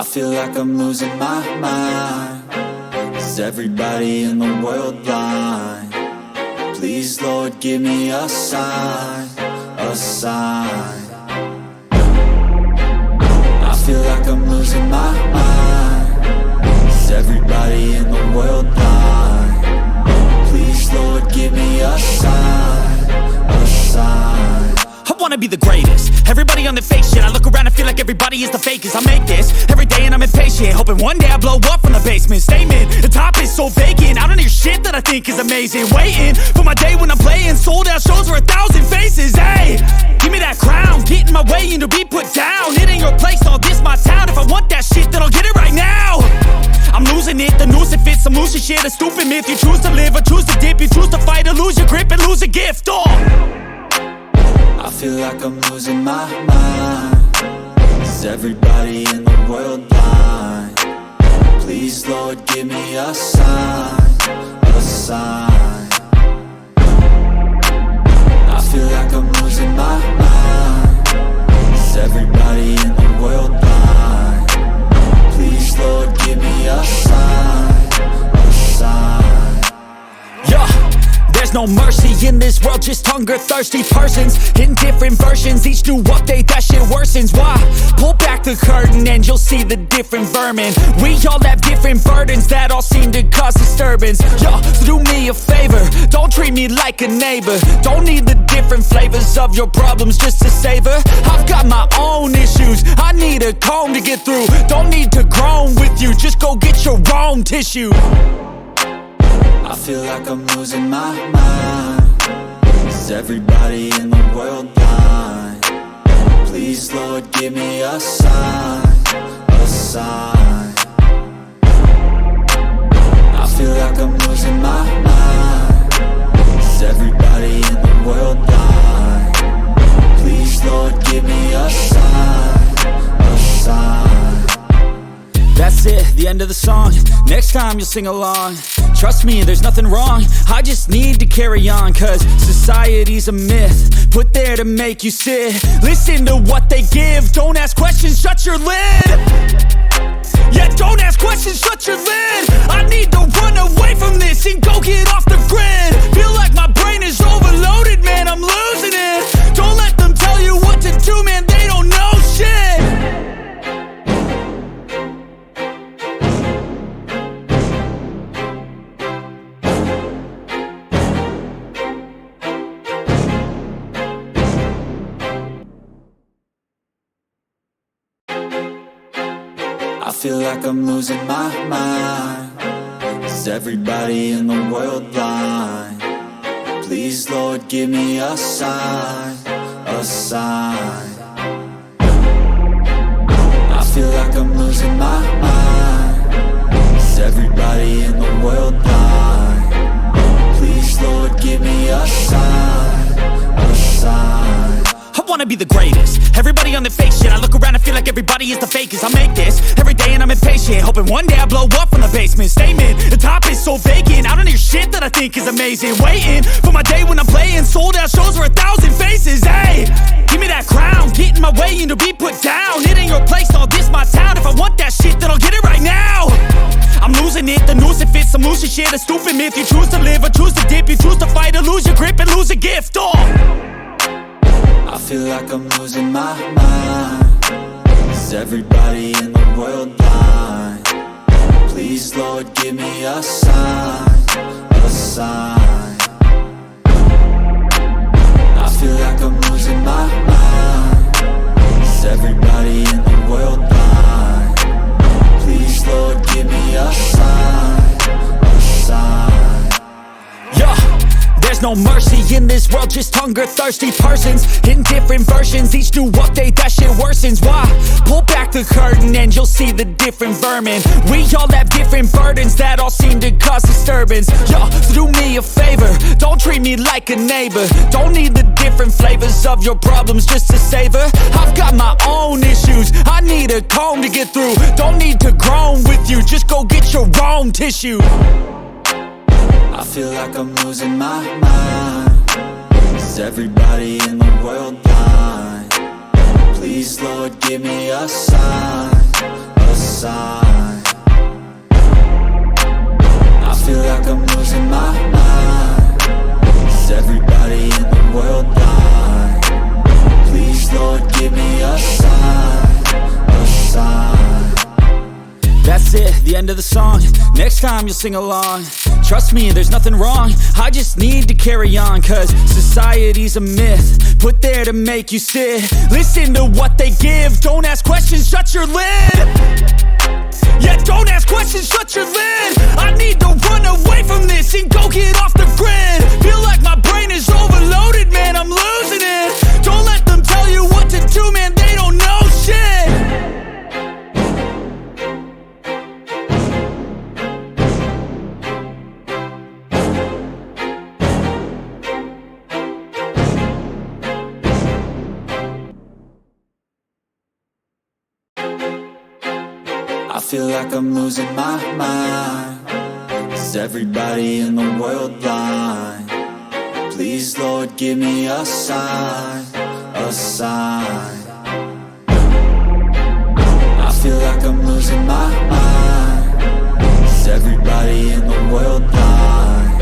I feel like I'm losing my mind. Is everybody in the world blind? Please, Lord, give me a sign, a sign. I feel like I'm losing my mind. Is everybody in the world blind? Please, Lord, give me a sign, a sign. I wanna be the greatest. Everybody on the fake shit. I look around and feel like everybody is the fakest. I make this every day and I'm impatient, hoping one day I blow up from the basement. Statement, the top is so vacant. I don't hear shit that I think is amazing. Waiting for my day when I'm playing sold out shows for 1,000 faces. Hey, give me that crown, get in my way and to be put down. It ain't your place, all this my town. If I want that shit, then I'll get it right now. I'm losing it, the noose it fits. I'm losing shit, a stupid myth. You choose to live or choose to dip. You choose to fight or lose your grip and lose a gift. I feel like I'm losing my mind. Is everybody in the world blind? Please, Lord, give me a sign, a sign. I feel like I'm losing my mind. Is everybody in the world blind? Please, Lord, give me a sign, a sign. Yeah. There's no mercy in this world, just hunger-thirsty persons in different versions, each new update, that shit worsens. Why? Pull back the curtain and you'll see the different vermin. We all have different burdens that all seem to cause disturbance. Yo, so do me a favor, don't treat me like a neighbor. Don't need the different flavors of your problems just to savor. I've got my own issues, I need a comb to get through. Don't need to groan with you, just go get your own tissue. I feel like I'm losing my mind. Is everybody in the world blind? Please, Lord, give me a sign, a sign. I feel like I'm losing my mind. Is everybody in the world blind? Please, Lord, give me a sign, a sign. That's it, the end of the song. Next time you'll sing along. Trust me, there's nothing wrong. I just need to carry on, cause society's a myth put there to make you sit. Listen to what they give. Don't ask questions, shut your lid. Yeah, don't ask questions, shut your lid. I need to run away from this and go get off the grid. Feel like my brain is overloaded, man, I'm losing it. Don't let them tell you what to do, man, they don't know shit. I feel like I'm losing my mind. Is everybody in the world blind? Please, Lord, give me a sign, a sign. I feel like I'm losing my mind. Is everybody in the world blind? Please, Lord, give me a sign, a sign. I wanna be the greatest. Everybody on the fake shit. I look around and feel like everybody is the fakest. I make this every day and I'm impatient, hoping one day I blow up from the basement. Statement, the top is so vacant. I don't hear shit that I think is amazing. Waiting for my day when I'm playing sold out shows for 1,000 faces. Hey, give me that crown, get in my way and to be put down. It ain't your place, all this my town. If I want that shit, then I'll get it right now. I'm losing it, the noose it fits. I'm losing shit, a stupid myth. You choose to live or choose to dip. You choose to fight or lose your grip and lose a gift. I feel like I'm losing my mind. Is everybody in the world blind? Please, Lord, give me a sign, a sign. I feel like I'm losing my mind. Is everybody in the world blind? Please, Lord, give me a sign, a sign. Yeah. There's no mercy in this world, just hunger-thirsty persons in different versions, each new update, that shit worsens. Why? Pull back the curtain and you'll see the different vermin. We all have different burdens that all seem to cause disturbance. Yo, so do me a favor, don't treat me like a neighbor. Don't need the different flavors of your problems just to savor. I've got my own issues, I need a comb to get through. Don't need to groan with you, just go get your own tissue. I feel like I'm losing my mind. Is everybody in the world blind? Please, Lord, give me a sign, a sign. I feel like I'm losing my mind. Is everybody in the world blind? Please, Lord, give me a sign, a sign. That's it, the end of the song. Next time you'll sing along. Trust me, there's nothing wrong. I just need to carry on, cause society's a myth put there to make you sit. Listen to what they give. Don't ask questions, shut your lid. Yeah, don't ask questions, shut your lid. I need to run away from this and go get off the grid. Feel like my brain is overloaded, man, I'm losing it. Don't let them tell you what to do, man, they don't know shit. I feel like I'm losing my mind. Is everybody in the world blind? Please, Lord, give me a sign, a sign. I feel like I'm losing my mind. Is everybody in the world blind?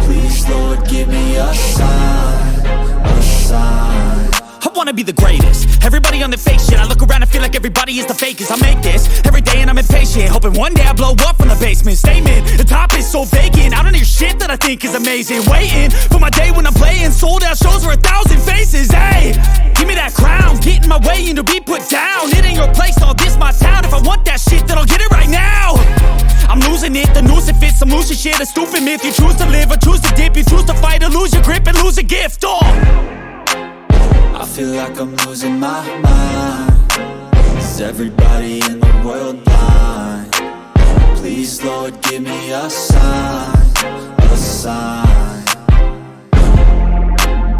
Please, Lord, give me a sign, a sign. I wanna be the greatest. Everybody on the fake shit. I look around and feel like everybody is the fakest. I make this every day and I'm impatient, hoping one day I blow up from the basement. Statement, the top is so vacant. I don't hear shit that I think is amazing. Waiting for my day when I'm playing sold out shows for 1,000 faces. Hey, give me that crown, get in my way and to be put down. It ain't your place, all this my town. If I want that shit, then I'll get it right now. I'm losing it, the noose it fits. I'm losing shit, a stupid myth. You choose to live or choose to dip. You choose to fight or lose your grip and lose a gift. I feel like I'm losing my mind. Is everybody in the world blind? Please, Lord, give me a sign,